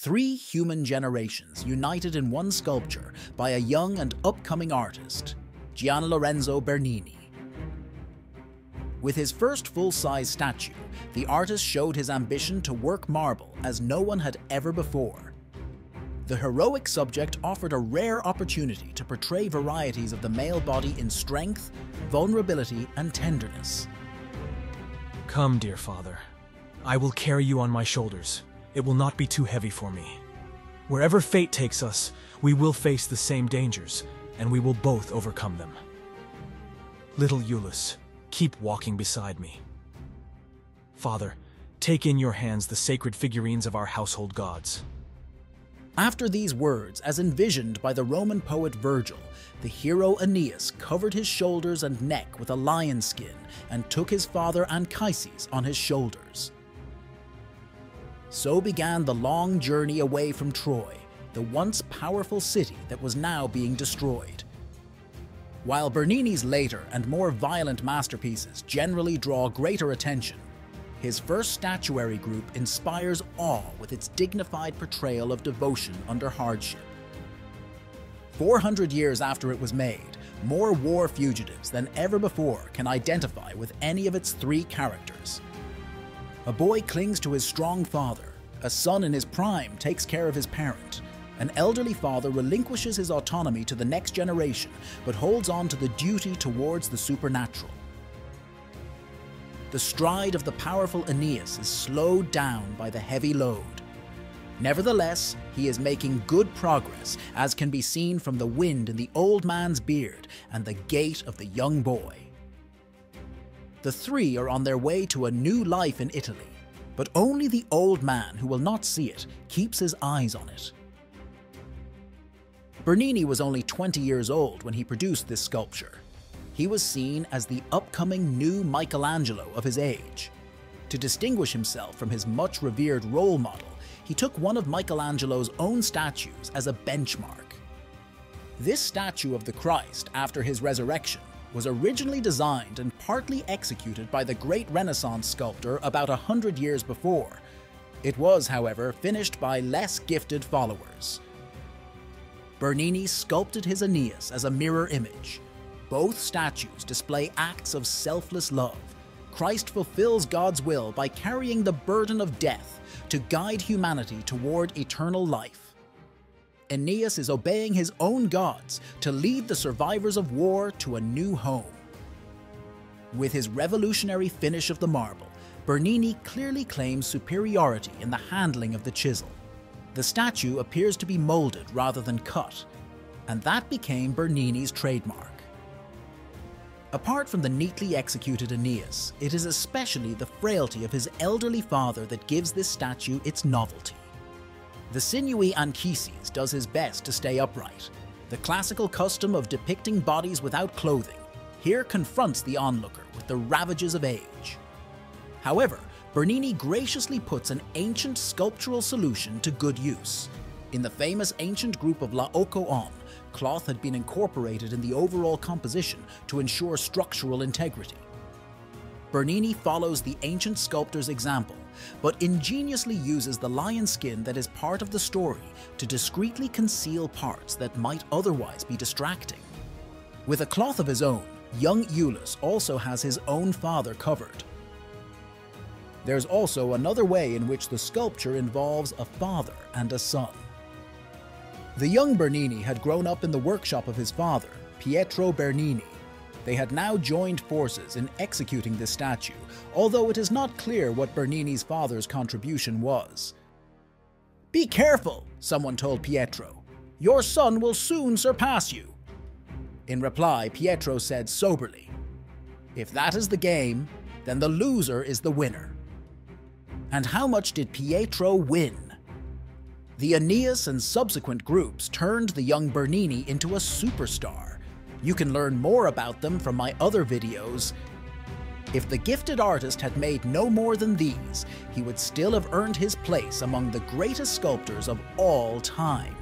Three human generations united in one sculpture by a young and upcoming artist, Gianlorenzo Bernini. With his first full-size statue, the artist showed his ambition to work marble as no one had ever before. The heroic subject offered a rare opportunity to portray varieties of the male body in strength, vulnerability, and tenderness. Come, dear father. I will carry you on my shoulders. It will not be too heavy for me. Wherever fate takes us, we will face the same dangers, and we will both overcome them. Little Iulus, keep walking beside me. Father, take in your hands the sacred figurines of our household gods. After these words, as envisioned by the Roman poet Virgil, the hero Aeneas covered his shoulders and neck with a lion's skin and took his father Anchises on his shoulders. So began the long journey away from Troy, the once powerful city that was now being destroyed. While Bernini's later and more violent masterpieces generally draw greater attention, his first statuary group inspires awe with its dignified portrayal of devotion under hardship. 400 years after it was made, more war fugitives than ever before can identify with any of its three characters. A boy clings to his strong father, a son in his prime takes care of his parent, an elderly father relinquishes his autonomy to the next generation but holds on to the duty towards the supernatural. The stride of the powerful Aeneas is slowed down by the heavy load. Nevertheless, he is making good progress, as can be seen from the wind in the old man's beard and the gait of the young boy. The three are on their way to a new life in Italy, but only the old man, who will not see it, keeps his eyes on it. Bernini was only 20 years old when he produced this sculpture. He was seen as the upcoming new Michelangelo of his age. To distinguish himself from his much revered role model, he took one of Michelangelo's own statues as a benchmark. This statue of the Christ after his resurrection was originally designed and partly executed by the great Renaissance sculptor about 100 years before. It was, however, finished by less gifted followers. Bernini sculpted his Aeneas as a mirror image. Both statues display acts of selfless love. Christ fulfills God's will by carrying the burden of death to guide humanity toward eternal life. Aeneas is obeying his own gods to lead the survivors of war to a new home. With his revolutionary finish of the marble, Bernini clearly claims superiority in the handling of the chisel. The statue appears to be molded rather than cut, and that became Bernini's trademark. Apart from the neatly executed Aeneas, it is especially the frailty of his elderly father that gives this statue its novelty. The sinewy Anchises does his best to stay upright. The classical custom of depicting bodies without clothing here confronts the onlooker with the ravages of age. However, Bernini graciously puts an ancient sculptural solution to good use. In the famous ancient group of Laocoon, cloth had been incorporated in the overall composition to ensure structural integrity. Bernini follows the ancient sculptor's example, but ingeniously uses the lion skin that is part of the story to discreetly conceal parts that might otherwise be distracting. With a cloth of his own, young Iulus also has his own father covered. There's also another way in which the sculpture involves a father and a son. The young Bernini had grown up in the workshop of his father, Pietro Bernini. They had now joined forces in executing this statue, although it is not clear what Bernini's father's contribution was. "Be careful," someone told Pietro. "Your son will soon surpass you." In reply, Pietro said soberly, "If that is the game, then the loser is the winner." And how much did Pietro win? The Aeneas and subsequent groups turned the young Bernini into a superstar. You can learn more about them from my other videos. If the gifted artist had made no more than these, he would still have earned his place among the greatest sculptors of all time.